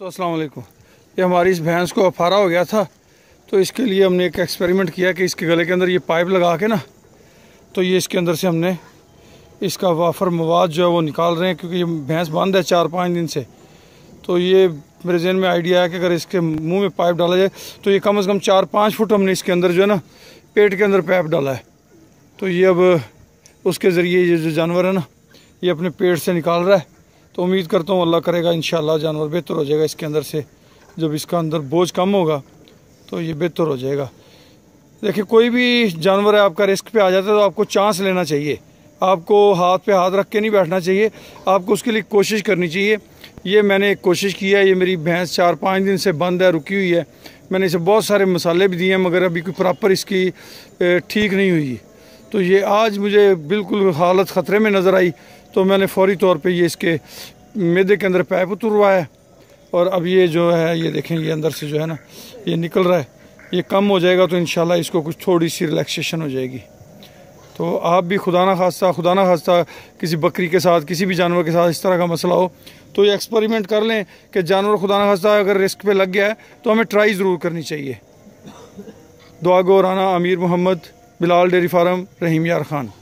तो अस्सलाम वालेकुम। ये हमारी इस भैंस को अफारा हो गया था, तो इसके लिए हमने एक एक्सपेरिमेंट किया कि इसके गले के अंदर ये पाइप लगा के ना, तो ये इसके अंदर से हमने इसका वाफर मवाद जो है वो निकाल रहे हैं, क्योंकि ये भैंस बंद है 4-5 दिन से। तो ये मेरे जहन में आइडिया है कि अगर इसके मुंह में पाइप डाला जाए तो ये कम से कम 4-5 फुट हमने इसके अंदर जो है ना पेट के अंदर पाइप डाला है। तो ये अब उसके ज़रिए ये जो जानवर है ना ये अपने पेट से निकाल रहा है। तो उम्मीद करता हूँ अल्लाह करेगा इंशाल्लाह जानवर बेहतर हो जाएगा इसके अंदर से। जब इसका अंदर बोझ कम होगा तो ये बेहतर हो जाएगा। देखिए, कोई भी जानवर है आपका रिस्क पे आ जाता है तो आपको चांस लेना चाहिए, आपको हाथ पे हाथ रख के नहीं बैठना चाहिए, आपको उसके लिए कोशिश करनी चाहिए। ये मैंने एक कोशिश की है। ये मेरी भैंस 4-5 दिन से बंद है, रुकी हुई है। मैंने इसे बहुत सारे मसाले भी दिए हैं, मगर अभी कोई प्रॉपर इसकी ठीक नहीं हुई। तो ये आज मुझे बिल्कुल हालत ख़तरे में नज़र आई, तो मैंने फौरी तौर पे ये इसके मैदे के अंदर पाइप उतरवाया और अब ये जो है ये देखें ये अंदर से जो है ना ये निकल रहा है। ये कम हो जाएगा तो इंशाल्लाह इसको कुछ थोड़ी सी रिलैक्सेशन हो जाएगी। तो आप भी खुदा ना खास्ता किसी बकरी के साथ, किसी भी जानवर के साथ इस तरह का मसला हो तो ये एक्सपेरिमेंट कर लें कि जानवर खुदा ना खास्ता अगर रिस्क पे लग गया है तो हमें ट्राई ज़रूर करनी चाहिए। दुआ गो राना अमीर मोहम्मद, बिलाल डेयरी फार्म, रहीम यार खान।